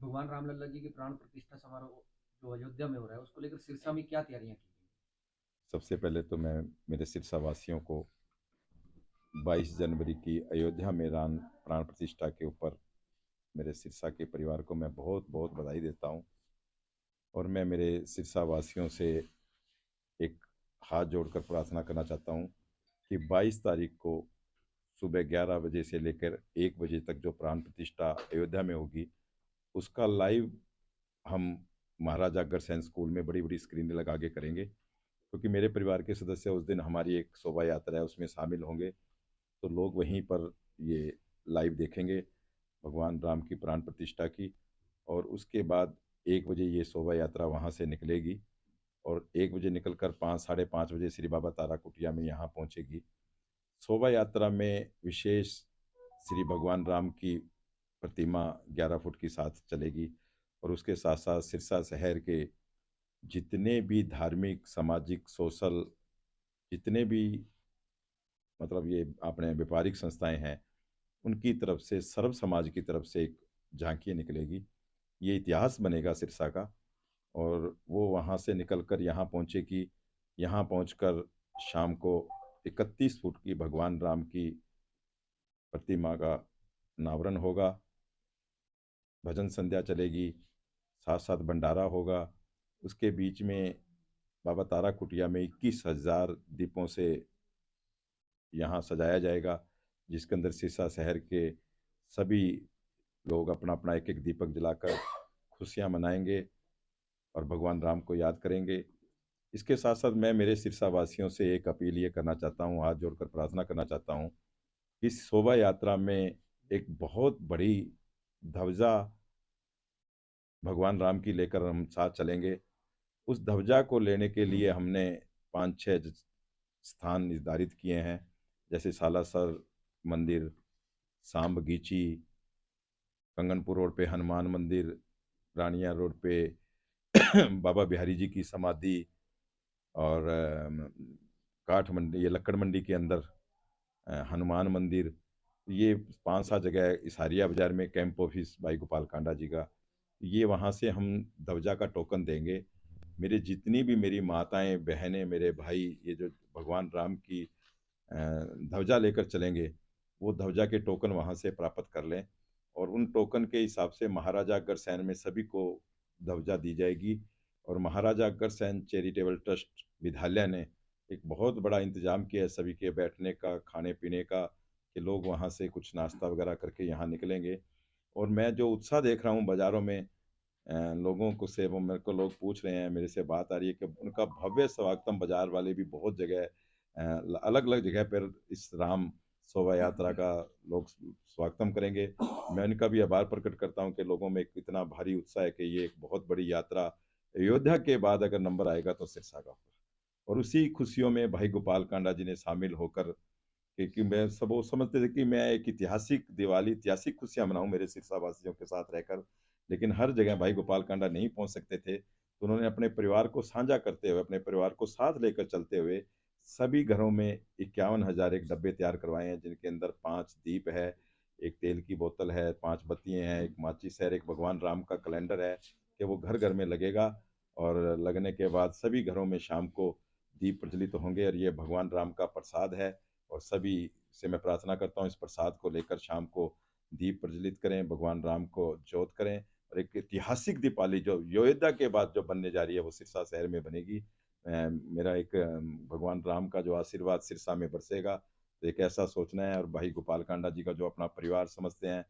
भगवान रामलला जी की प्राण प्रतिष्ठा समारोह जो अयोध्या में हो रहा है उसको लेकर सिरसा में क्या तैयारियां की गई? सबसे पहले तो मैं मेरे सिरसा वासियों को 22 जनवरी की अयोध्या में राम प्राण प्रतिष्ठा के ऊपर मेरे सिरसा के परिवार को मैं बहुत बहुत बधाई देता हूँ। और मैं मेरे सिरसा वासियों से एक हाथ जोड़कर प्रार्थना करना चाहता हूँ कि 22 तारीख को सुबह 11 बजे से लेकर 1 बजे तक जो प्राण प्रतिष्ठा अयोध्या में होगी, उसका लाइव हम महाराजा अग्रसेन स्कूल में बड़ी बड़ी स्क्रीन लगा के करेंगे, क्योंकि मेरे परिवार के सदस्य उस दिन हमारी एक शोभा यात्रा है उसमें शामिल होंगे। तो लोग वहीं पर ये लाइव देखेंगे भगवान राम की प्राण प्रतिष्ठा की। और उसके बाद 1 बजे ये शोभा यात्रा वहाँ से निकलेगी और 1 बजे निकलकर 5 साढ़े 5 बजे श्री बाबा तारा कुटिया में यहाँ पहुँचेगी। शोभा यात्रा में विशेष श्री भगवान राम की प्रतिमा 11 फुट की साथ चलेगी। और उसके साथ साथ सिरसा शहर के जितने भी धार्मिक सामाजिक सोशल जितने भी मतलब ये अपने व्यापारिक संस्थाएं हैं, उनकी तरफ से सर्व समाज की तरफ से एक झांकी निकलेगी। ये इतिहास बनेगा सिरसा का। और वो वहाँ से निकल कर यहाँ पहुँचेगी। यहाँ पहुँचकर शाम को 31 फुट की भगवान राम की प्रतिमा का अनावरण होगा। भजन संध्या चलेगी, साथ साथ भंडारा होगा। उसके बीच में बाबा तारा कुटिया में 21,000 दीपों से यहाँ सजाया जाएगा, जिसके अंदर सिरसा शहर के सभी लोग अपना अपना एक एक दीपक जलाकर खुशियाँ मनाएंगे और भगवान राम को याद करेंगे। इसके साथ साथ मैं मेरे सिरसा वासियों से एक अपील ये करना चाहता हूँ, हाथ जोड़कर प्रार्थना करना चाहता हूँ। इस शोभा यात्रा में एक बहुत बड़ी ध्वजा भगवान राम की लेकर हम साथ चलेंगे। उस ध्वजा को लेने के लिए हमने 5-6 स्थान निर्धारित किए हैं, जैसे सालासर मंदिर, सांब बगीची, कंगनपुर रोड पे हनुमान मंदिर, रानिया रोड पे बाबा बिहारी जी की समाधि, और काठ मंडी ये लक्कड़ मंडी के अंदर हनुमान मंदिर। ये 5-7 जगह इसारिया बाजार में कैंप ऑफिस भाई गोपाल कांडा जी का, ये वहाँ से हम ध्वजा का टोकन देंगे। मेरे जितनी भी मेरी माताएं बहनें मेरे भाई ये जो भगवान राम की ध्वजा लेकर चलेंगे, वो ध्वजा के टोकन वहाँ से प्राप्त कर लें। और उन टोकन के हिसाब से महाराजा अग्रसेन में सभी को ध्वजा दी जाएगी। और महाराजा अग्रसेन चैरिटेबल ट्रस्ट विद्यालय ने एक बहुत बड़ा इंतजाम किया है सभी के बैठने का, खाने पीने का, कि लोग वहाँ से कुछ नाश्ता वगैरह करके यहाँ निकलेंगे। और मैं जो उत्साह देख रहा हूँ बाज़ारों में, लोगों को से वो मेरे को लोग पूछ रहे हैं, मेरे से बात आ रही है कि उनका भव्य स्वागतम बाजार वाले भी बहुत जगह अलग अलग जगह पर इस राम शोभा यात्रा का लोग स्वागतम करेंगे। मैं उनका भी आभार प्रकट करता हूँ कि लोगों में एक इतना भारी उत्साह है कि ये एक बहुत बड़ी यात्रा अयोध्या के बाद अगर नंबर आएगा तो सिरसा का होगा। और उसी खुशियों में भाई गोपाल कांडा जी ने शामिल होकर कि मैं सब वो समझते थे कि मैं एक ऐतिहासिक दिवाली, ऐतिहासिक खुशियाँ मनाऊँ मेरे सिरसा वासियों के साथ रहकर। लेकिन हर जगह भाई गोपाल कांडा नहीं पहुँच सकते थे, तो उन्होंने अपने परिवार को साझा करते हुए, अपने परिवार को साथ लेकर चलते हुए सभी घरों में 51,000 एक डब्बे तैयार करवाए हैं, जिनके अंदर 5 दीप है, 1 तेल की बोतल है, 5 बत्तियाँ हैं, 1 माचिस है, 1 भगवान राम का कैलेंडर है, कि वो घर-घर में लगेगा। और लगने के बाद सभी घरों में शाम को दीप प्रज्वलित होंगे और ये भगवान राम का प्रसाद है। और सभी से मैं प्रार्थना करता हूँ इस प्रसाद को लेकर शाम को दीप प्रज्वलित करें, भगवान राम को जोत करें। और एक ऐतिहासिक दीपावली जो अयोध्या के बाद जो बनने जा रही है वो सिरसा शहर में बनेगी। मेरा एक भगवान राम का जो आशीर्वाद सिरसा में बरसेगा, तो एक ऐसा सोचना है। और भाई गोपाल कांडा जी का जो अपना परिवार समझते हैं,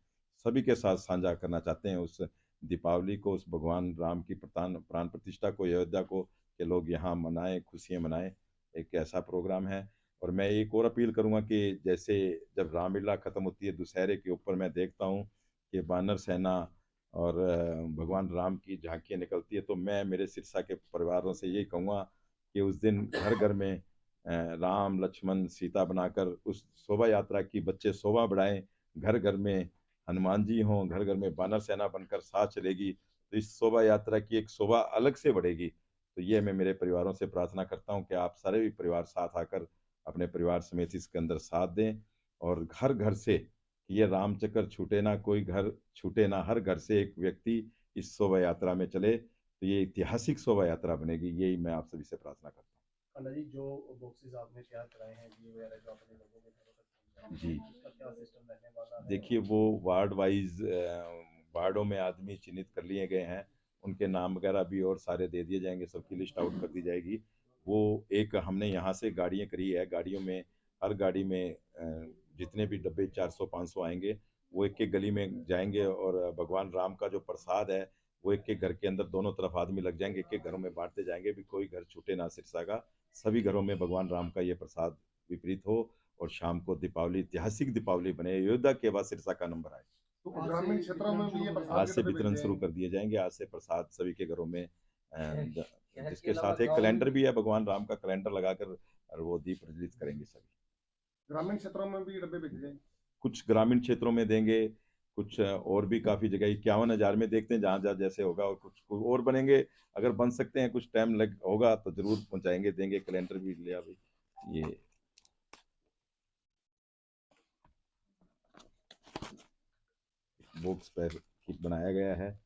सभी के साथ साझा करना चाहते हैं उस दीपावली को, उस भगवान राम की प्राण प्राण प्रतिष्ठा को, अयोध्या को, कि लोग यहाँ मनाएं, खुशियाँ मनाएं। एक ऐसा प्रोग्राम है। और मैं एक और अपील करूंगा कि जैसे जब रामलीला खत्म होती है दशहरे के ऊपर, मैं देखता हूँ कि वानर सेना और भगवान राम की झांकियाँ निकलती है, तो मैं मेरे सिरसा के परिवारों से यही कहूँगा कि उस दिन घर घर में राम लक्ष्मण सीता बनाकर उस शोभा यात्रा की बच्चे शोभा बढ़ाएं। घर घर में हनुमान जी हों, घर घर में वानर सेना बनकर साथ चलेगी, तो इस शोभा यात्रा की एक शोभा अलग से बढ़ेगी। तो ये मैं मेरे परिवारों से प्रार्थना करता हूँ कि आप सारे भी परिवार साथ आकर अपने परिवार समेत इसके अंदर साथ दें। और घर घर से ये राम चक्र छूटे ना, कोई घर छूटे ना, हर घर से एक व्यक्ति इस शोभा यात्रा में चले तो ये ऐतिहासिक शोभा यात्रा बनेगी, यही मैं आप सभी से प्रार्थना करता अन्ना जी, जो बॉक्सेस आपने तैयार कराए हैं दिए वगैरह जो आपने लोगों के घरों तक हूँ पहुंचाए जी। हैं, उसका क्या सिस्टम रहने वाला है? देखिए वो वार्ड वाइज वार्डों में आदमी चिन्हित कर लिए गए हैं, उनके नाम वगैरह भी और सारे दे दिए जाएंगे, सबकी लिस्ट आउट कर दी जाएगी। वो एक हमने यहाँ से गाड़ियाँ करी है, गाड़ियों में हर गाड़ी में जितने भी डब्बे 400-500 आएंगे, वो एक एक गली में जाएंगे और भगवान राम का जो प्रसाद है वो एक एक घर के अंदर दोनों तरफ आदमी लग जाएंगे, एक एक घरों में बांटते जाएंगे, भी कोई घर छूटे ना सिरसा का, सभी घरों में भगवान राम का ये प्रसाद वितरित हो और शाम को दीपावली ऐतिहासिक दीपावली बने, अयोध्या के बाद सिरसा का नंबर आए। तो ग्रामीण क्षेत्रों में भी ये प्रसाद आज के से डब्बे वितरण भेजे शुरू जाएंगे? कर दिए जाएंगे, आज से प्रसाद सभी के घरों में शहर के जिसके अलावा साथ एक गाँव कैलेंडर में भी है, भगवान राम का कैलेंडर लगाकर और वो दीप प्रज्वलित करेंगे सभी। ग्रामीण क्षेत्रों में भी ये डब्बे भेजे जाएंगे? कुछ ग्रामीण क्षेत्रों में देंगे, कुछ और भी काफी जगह 51,000 में देखते हैं जहाँ जहाँ जैसे होगा, और कुछ और बनेंगे, अगर बन सकते हैं कुछ टाइम लग होगा तो जरूर पहुंचाएंगे, देंगे, कैलेंडर भी लिया भाई। ये बॉक्स पर किट बनाया गया है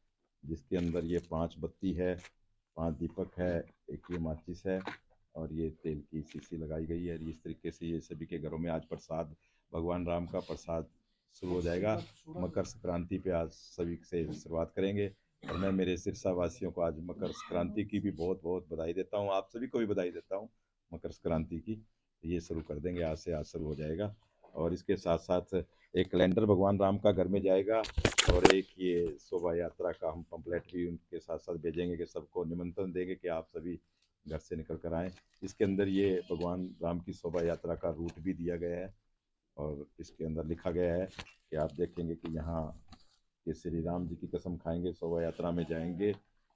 जिसके अंदर ये 5 बत्ती है, 5 दीपक है, एक ये माचिस है और ये तेल की शीशी लगाई गई है। इस तरीके से ये सभी के घरों में आज प्रसाद, भगवान राम का प्रसाद शुरू हो जाएगा। मकर संक्रांति पे आज सभी से शुरुआत करेंगे और मैं मेरे सिरसा वासियों को आज मकर संक्रांति की भी बहुत बहुत बधाई देता हूँ, आप सभी को भी बधाई देता हूँ मकर संक्रांति की। ये शुरू कर देंगे, आज से आज शुरू हो जाएगा। और इसके साथ साथ एक कैलेंडर भगवान राम का घर में जाएगा और एक ये शोभा यात्रा का हम पंपलेट भी उनके साथ साथ भेजेंगे कि सबको निमंत्रण देंगे कि आप सभी घर से निकल कर आएँ। इसके अंदर ये भगवान राम की शोभा यात्रा का रूट भी दिया गया है और इसके अंदर लिखा गया है कि आप देखेंगे कि यहाँ कि श्री राम जी की कसम खाएंगे, शोभा यात्रा में जाएंगे,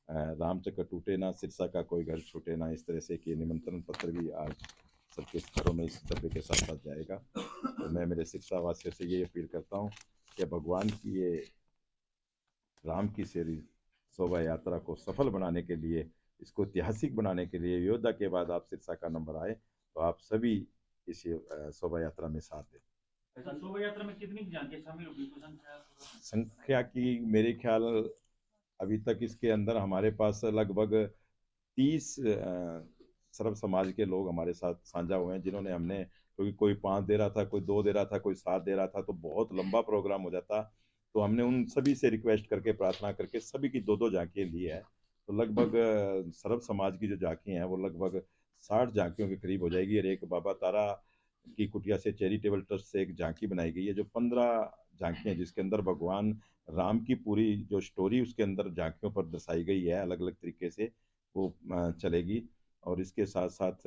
राम चक्र टूटे ना, सिरसा का कोई घर छूटे ना, इस तरह से कि निमंत्रण पत्र भी आज सबके घरों में इस डब्बे के साथ साथ जाएगा। तो मैं मेरे सिरसा वासियों से ये अपील करता हूँ कि भगवान की ये राम की श्री शोभा यात्रा को सफल बनाने के लिए, इसको ऐतिहासिक बनाने के लिए, योद्धा के बाद आप सिरसा का नंबर आए तो आप सभी इस शोभा यात्रा में साथ दें। अच्छा, शोभा यात्रा में कितनी झांकियां शामिल होगी, कुछ संख्या की मेरे ख्याल अभी तक इसके अंदर हमारे पास लगभग 30 सर्व समाज के लोग हमारे साथ साझा हुए हैं, जिन्होंने हमने, क्योंकि कोई 5 दे रहा था, कोई 2 दे रहा था, कोई 7 दे रहा था, तो बहुत लंबा प्रोग्राम हो जाता। तो हमने उन सभी से रिक्वेस्ट करके, प्रार्थना करके सभी की 2-2 झांकियाँ ली है। तो लगभग सर्व समाज की जो झांकियाँ हैं वो लगभग 60 झांकियों के करीब हो जाएगी। और एक बाबा तारा की कुटिया से चैरिटेबल ट्रस्ट से एक झांकी बनाई गई है जो 15 झांकियाँ, जिसके अंदर भगवान राम की पूरी जो स्टोरी उसके अंदर झांकियों पर दर्शाई गई है, अलग अलग तरीके से वो चलेगी। और इसके साथ साथ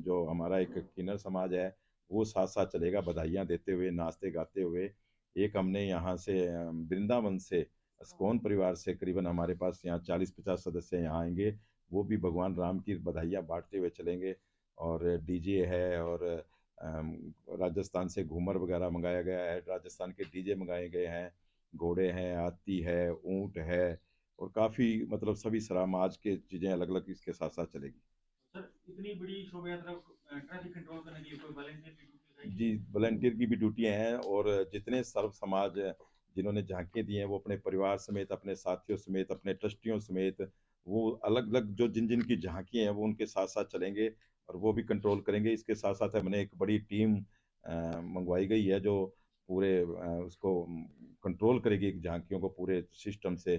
जो हमारा एक किन्नर समाज है वो साथ साथ चलेगा, बधाइयाँ देते हुए, नाचते गाते हुए। एक हमने यहाँ से वृंदावन से इस्कॉन परिवार से करीबन हमारे पास यहाँ 40-50 सदस्य यहाँ आएंगे, वो भी भगवान राम की बधाइयाँ बांटते हुए चलेंगे। और डीजे है और राजस्थान से घूमर वगैरह मंगाया गया है, राजस्थान के डीजे मंगाए गए हैं, घोड़े हैं, हाथी है, ऊंट है और काफ़ी मतलब सभी समाज के चीज़ें अलग अलग इसके साथ साथ चलेगी। सर, इतनी बड़ी शोभा यात्रा ट्रैफिक कंट्रोल करने के लिए कोई वॉलंटियर की ड्यूटी लगाई जी, वॉलंटियर की भी ड्यूटियां हैं और जितने सर्व समाज जिन्होंने झांकियाँ दी हैं वो अपने परिवार समेत, अपने साथियों समेत, अपने ट्रस्टियों समेत, वो अलग अलग जो जिन जिन की झांकियाँ हैं वो उनके साथ साथ चलेंगे और वो भी कंट्रोल करेंगे। इसके साथ साथ हमने एक बड़ी टीम मंगवाई गई है जो पूरे उसको कंट्रोल करेगी, झांकियों को पूरे सिस्टम से।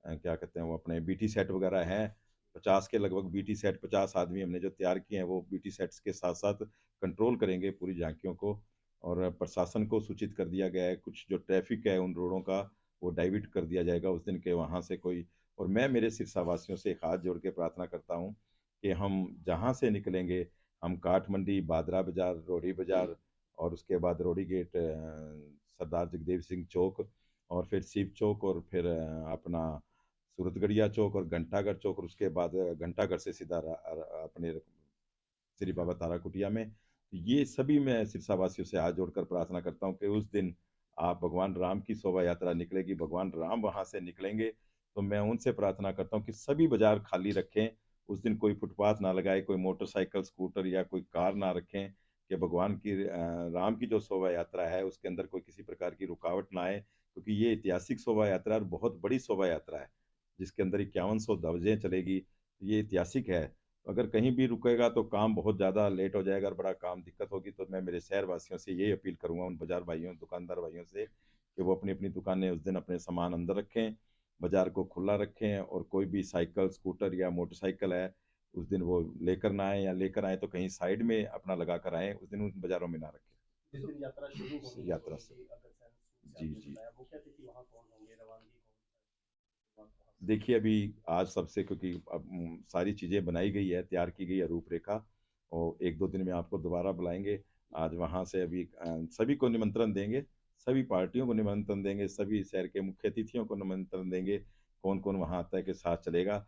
क्या कहते हैं वो अपने बीटी सेट वगैरह हैं, 50 के लगभग बीटी सेट, 50 आदमी हमने जो तैयार किए हैं वो बीटी सेट्स के साथ साथ कंट्रोल करेंगे पूरी झांकियों को। और प्रशासन को सूचित कर दिया गया है, कुछ जो ट्रैफिक है उन रोडों का वो डाइवर्ट कर दिया जाएगा उस दिन के वहाँ से कोई। और मैं मेरे सिरसा वासियों से एक हाथ जोड़ के प्रार्थना करता हूँ कि हम जहाँ से निकलेंगे, हम काठ मंडी, बादरा बाजार, रोडी बाजार और उसके बाद रोडी गेट, सरदार जगदेव सिंह चौक और फिर शिव चौक और फिर अपना सूरतगढ़िया चौक और घंटाघर चौक और उसके बाद घंटाघर से सीधा अपने श्री बाबा तारा कुटिया में। ये सभी मैं सिरसा वासियों से हाथ जोड़कर प्रार्थना करता हूँ कि उस दिन आप भगवान राम की शोभा यात्रा निकलेगी, भगवान राम वहाँ से निकलेंगे, तो मैं उनसे प्रार्थना करता हूँ कि सभी बाजार खाली रखें। उस दिन कोई फुटपाथ ना लगाए, कोई मोटरसाइकिल, स्कूटर या कोई कार ना रखें, कि भगवान की राम की जो शोभा यात्रा है उसके अंदर कोई किसी प्रकार की रुकावट ना आए, क्योंकि ये ऐतिहासिक शोभा यात्रा और बहुत बड़ी शोभा यात्रा है। जिसके अंदर 5100 ध्वजें चलेगी। ये ऐतिहासिक है। अगर कहीं भी रुकेगा तो काम बहुत ज़्यादा लेट हो जाएगा और बड़ा काम दिक्कत होगी, तो मैं मेरे शहर वासियों से यही अपील करूँगा, उन बाज़ार भाइयों, दुकानदार भाइयों से, कि वो अपनी-अपनी दुकानें उस दिन अपने सामान अंदर रखें, बाज़ार को खुला रखें, और कोई भी साइकिल, स्कूटर या मोटरसाइकिल है, उस दिन वो लेकर ना आएँ, या लेकर आएँ तो कहीं साइड में अपना लगा कर आएँ, उस दिन उन बाज़ारों में ना रखें। जिस दिन यात्रा शुरू होनी यात्रा है से। उनकी अग्रसेन से जी, आपने जी। बताया, मुख्य अतिथि वहाँ कौन होंगे, रवानगी कौन वहाँ से? देखिए, अभी आज सबसे, क्योंकि अब सारी चीज़ें बनाई गई है, तैयार की गई है रूपरेखा, और 1-2 दिन में आपको दोबारा बुलाएँगे। आज वहाँ से अभी सभी को निमंत्रण देंगे, सभी पार्टियों को निमंत्रण देंगे, सभी शहर के मुख्य अतिथियों को निमंत्रण देंगे, कौन-कौन वहाँ तय के साथ चलेगा।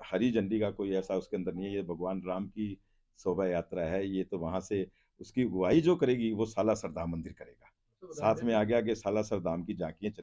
हरी झंडी का कोई ऐसा उसके अंदर नहीं है, ये भगवान राम की शोभा यात्रा है, ये तो वहाँ से उसकी अगुवाई जो करेगी, वो सालासर धाम मंदिर करेगा। तो बता साथ दें में आगे-आगे सालासर धाम की झाँकियाँ चल